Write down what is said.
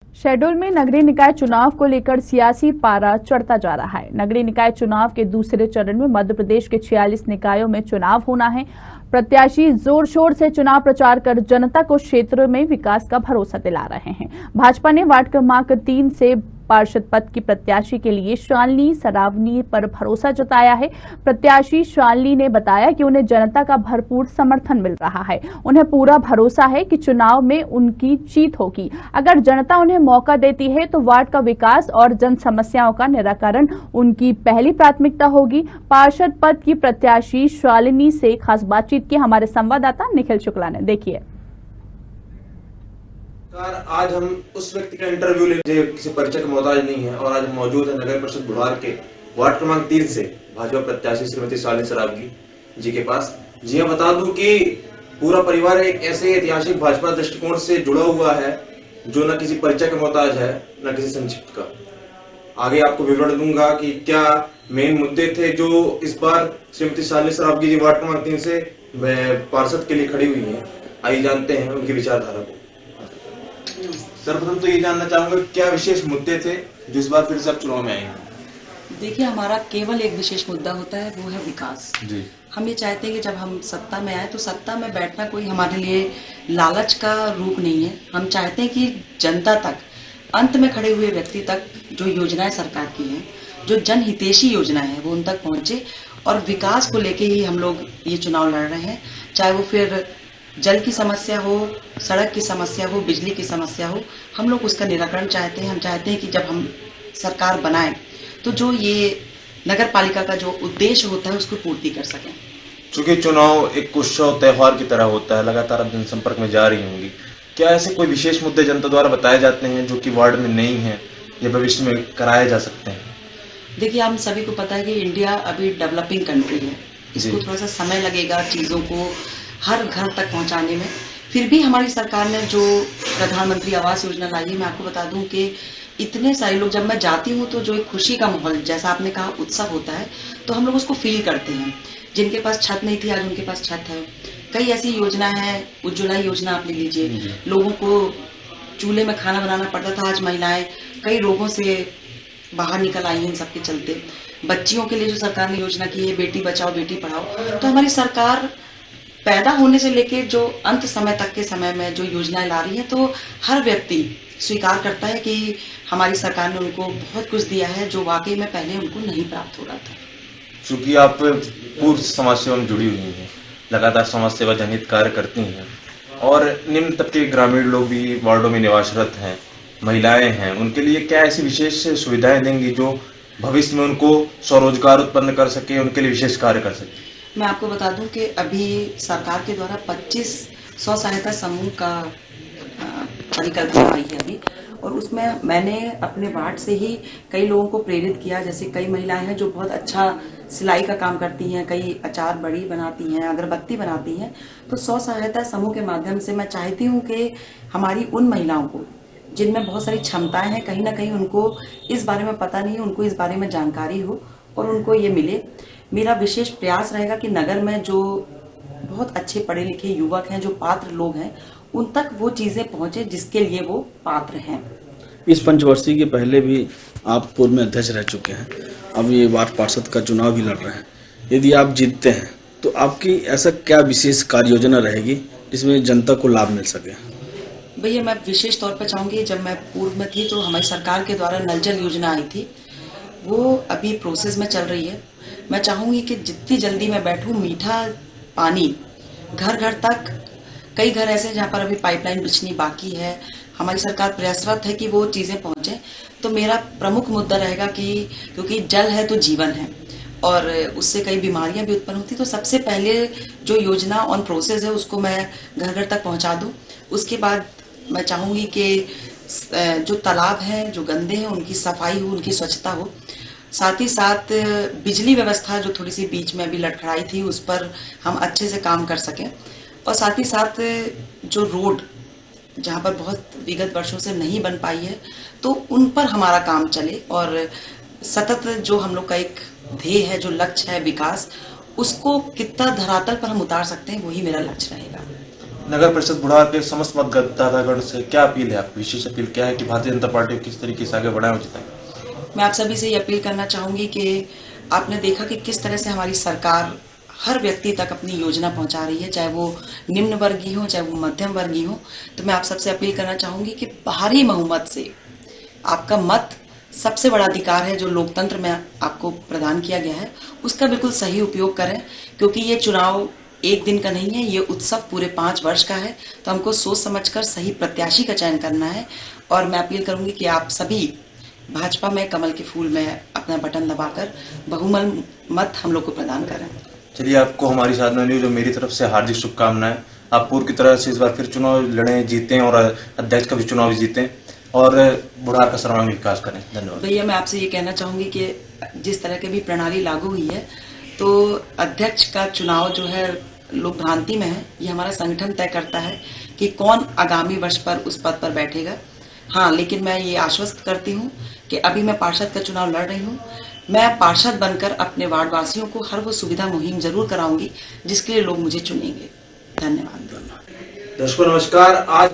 शहडोल में नगरीय निकाय चुनाव को लेकर सियासी पारा चढ़ता जा रहा है। नगरीय निकाय चुनाव के दूसरे चरण में मध्य प्रदेश के 46 निकायों में चुनाव होना है। प्रत्याशी जोर शोर से चुनाव प्रचार कर जनता को क्षेत्र में विकास का भरोसा दिला रहे हैं। भाजपा ने वार्ड क्रमांक 3 से पार्षद पद की प्रत्याशी के लिए शालिनी सरावनी पर भरोसा जताया है। प्रत्याशी शालिनी ने बताया कि उन्हें जनता का भरपूर समर्थन मिल रहा है। उन्हें पूरा भरोसा है कि चुनाव में उनकी जीत होगी। अगर जनता उन्हें मौका देती है तो वार्ड का विकास और जन समस्याओं का निराकरण उनकी पहली प्राथमिकता होगी। पार्षद पद की प्रत्याशी शालिनी से खास बातचीत की हमारे संवाददाता निखिल शुक्ला ने। देखिए। आज हम उस व्यक्ति का इंटरव्यू ले जो किसी परिचय का मोहताज नहीं है और आज मौजूद है नगर परिषद बुढ़ार के वार्ड क्रमांक 3 से भाजपा प्रत्याशी श्रीमती शालिनी सरावगी जी के पास। जी हाँ, बता दूं कि पूरा परिवार एक ऐसे ऐतिहासिक भाजपा दृष्टिकोण से जुड़ा हुआ है जो न किसी परिचय का मोहताज है न किसी संक्षिप्त का। आगे आपको विवरण दूंगा कि क्या मेन मुद्दे थे जो इस बार श्रीमती शालिनी सरावगी जी वार्ड क्रमांक 3 से पार्षद के लिए खड़ी हुई है। आइए जानते हैं उनकी विचारधारा को। सर्वप्रथम तो ये जानना चाहूंगा क्या विशेष मुद्दे थे जो इस बार फिर से चुनाव में आए हैं। देखिए, हमारा केवल एक विशेष मुद्दा होता है, वो है विकास जी। हम ये चाहते हैं कि जब हम सत्ता में आए तो सत्ता में बैठना कोई हमारे लिए लालच का रूप नहीं है। हम चाहते हैं कि जनता तक, अंत में खड़े हुए व्यक्ति तक जो योजनाएं सरकार की हैं, जो जनहितैषी योजनाएं हैं, वो उन तक पहुंचे। और विकास को लेके ही हम लोग ये चुनाव लड़ रहे हैं, चाहे वो फिर जल की समस्या हो, सड़क की समस्या हो, बिजली की समस्या हो, हम लोग उसका निराकरण चाहते हैं। हम चाहते हैं कि जब हम सरकार बनाएं तो जो ये नगर पालिका का जो उद्देश्य होता है उसको पूर्ति कर सकें। चूंकि चुनाव एक उत्सव त्योहार की तरह होता है, लगातार आप जनसंपर्क में जा रही होंगी, क्या ऐसे कोई विशेष मुद्दे जनता द्वारा बताए जाते हैं जो कि वार्ड में नहीं है या भविष्य में कराए जा सकते हैं? देखिए, हम सभी को पता है कि इंडिया अभी डेवलपिंग कंट्री है। इसको थोड़ा सा समय लगेगा चीजों को हर घर तक पहुंचाने में। फिर भी हमारी सरकार ने जो प्रधानमंत्री आवास योजना लाई है, मैं आपको बता दूं कि इतने सारे लोग, जब मैं जाती हूं तो जो एक खुशी का माहौल, जैसा आपने कहा उत्सव होता है, तो हम लोग उसको फील करते हैं। जिनके पास छत नहीं थी आज उनके पास छत है। कई ऐसी योजना है, उज्ज्वला योजना आप ले लीजिए, लोगों को चूल्हे में खाना बनाना पड़ता था, आज महिलाएं कई रोगों से बाहर निकल आई हैं इन सबके चलते। बच्चियों के लिए जो सरकार ने योजना की है, बेटी बचाओ बेटी पढ़ाओ, तो हमारी सरकार पैदा होने से लेके जो अंत समय तक के समय में जो योजनाएं ला रही है, तो हर व्यक्ति स्वीकार करता है कि हमारी सरकार ने उनको बहुत कुछ दिया है जो वाकई में पहले उनको नहीं प्राप्त हो रहा था। चूंकि आप पूर्व समाज सेवा में जुड़ी हुई हैं, लगातार समाज सेवा जनहित कार्य करती हैं और निम्न तबके ग्रामीण लोग भी वार्डों में निवासरत हैं, महिलाएं हैं, उनके लिए क्या ऐसी विशेष सुविधाएं देंगी जो भविष्य में उनको स्वरोजगार उत्पन्न कर सके, उनके लिए विशेष कार्य कर सके? मैं आपको बता दूं कि अभी सरकार के द्वारा 25 स्व सहायता समूह का परिकल्पना आई है अभी, और उसमें मैंने अपने वार्ड से ही कई लोगों को प्रेरित किया। जैसे कई महिलाएं हैं जो बहुत अच्छा सिलाई का काम करती हैं, कई अचार बड़ी बनाती हैं, अगरबत्ती बनाती हैं। तो स्व सहायता समूह के माध्यम से मैं चाहती हूँ कि हमारी उन महिलाओं को जिनमें बहुत सारी क्षमताएं हैं, कहीं ना कहीं उनको इस बारे में पता नहीं है, उनको इस बारे में जानकारी हो और उनको ये मिले। मेरा विशेष प्रयास रहेगा कि नगर में जो बहुत अच्छे पढ़े लिखे युवक हैं, जो पात्र लोग हैं, उन तक वो चीजें पहुंचे जिसके लिए वो पात्र हैं। इस पंचवर्षीय के पहले भी आप पूर्व में अध्यक्ष रह चुके हैं, अब ये वार्ड पार्षद का चुनाव भी लड़ रहे हैं। यदि आप जीतते हैं तो आपकी ऐसा क्या विशेष कार्य योजना रहेगी जिसमें जनता को लाभ मिल सके? भैया, मैं विशेष तौर पर चाहूंगी, जब मैं पूर्व में थी तो हमारी सरकार के द्वारा नल जल योजना आई थी, वो अभी प्रोसेस में चल रही है। मैं चाहूंगी कि जितनी जल्दी मैं बैठूं, मीठा पानी घर घर तक, कई घर ऐसे हैं जहाँ पर अभी पाइपलाइन बिछनी बाकी है, हमारी सरकार प्रयासरत है कि वो चीज़ें पहुँचे। तो मेरा प्रमुख मुद्दा रहेगा कि क्योंकि जल है तो जीवन है और उससे कई बीमारियां भी उत्पन्न होती, तो सबसे पहले जो योजना ऑन प्रोसेस है उसको मैं घर घर तक पहुँचा दूँ। उसके बाद मैं चाहूँगी कि जो तालाब हैं, जो गंदे हैं, उनकी सफाई हो, उनकी स्वच्छता हो। साथ ही साथ बिजली व्यवस्था जो थोड़ी सी बीच में अभी लड़खड़ाई थी, उस पर हम अच्छे से काम कर सकें। और साथ ही साथ जो रोड जहाँ पर बहुत विगत वर्षों से नहीं बन पाई है, तो उन पर हमारा काम चले और सतत जो हम लोग का एक ध्येय है, जो लक्ष्य है विकास, उसको कितना धरातल पर हम उतार सकते हैं, वही मेरा लक्ष्य रहेगा। नगर परिषद बुढ़ार के समस्त मतदातागण से क्या अपील है आपकी? विशेष अपील क्या है कि भारतीय जनता पार्टी को किस तरीके से आगे बढ़ाएं और जिताएं? मैं आप सभी से ये अपील करना चाहूंगी कि आपने देखा कि किस तरह से हमारी सरकार हर व्यक्ति तक अपनी योजना पहुंचा रही है, चाहे वो निम्न वर्गीय हो चाहे वो मध्यम वर्गीय हो। तो मैं आप सबसे अपील करना चाहूंगी कि भारी बहुमत से आपका मत सबसे बड़ा अधिकार है जो लोकतंत्र में आपको प्रदान किया गया है, उसका बिल्कुल सही उपयोग करें, क्योंकि ये चुनाव एक दिन का नहीं है, ये उत्सव पूरे 5 वर्ष का है। तो हमको सोच समझकर सही प्रत्याशी का चयन करना है। और मैं अपील करूंगी कि आप सभी भाजपा में कमल के फूल में अपना बटन दबाकर बहुमत मत हम लोग को प्रदान करें। चलिए, आपको हमारी साधना न्यूज और मेरी तरफ से हार्दिक शुभकामनाएं। आप पूर्व की तरह से इस बार फिर चुनाव लड़ें, जीतें और अध्यक्ष का भी चुनाव जीतें और बुढ़ार का सर्वांगीण विकास करें। धन्यवाद भैया, मैं आपसे ये कहना चाहूंगी कि जिस तरह की भी प्रणाली लागू हुई है, तो अध्यक्ष का चुनाव जो है लोग भ्रांति में है। ये हमारा संगठन तय करता है कि कौन आगामी वर्ष पर उस पद पर बैठेगा। हाँ, लेकिन मैं ये आश्वस्त करती हूँ कि अभी मैं पार्षद का चुनाव लड़ रही हूँ। मैं पार्षद बनकर अपने वार्ड वासियों को हर वो सुविधा मुहिम जरूर कराऊंगी जिसके लिए लोग मुझे चुनेंगे। धन्यवाद। दर्शकों नमस्कार। आज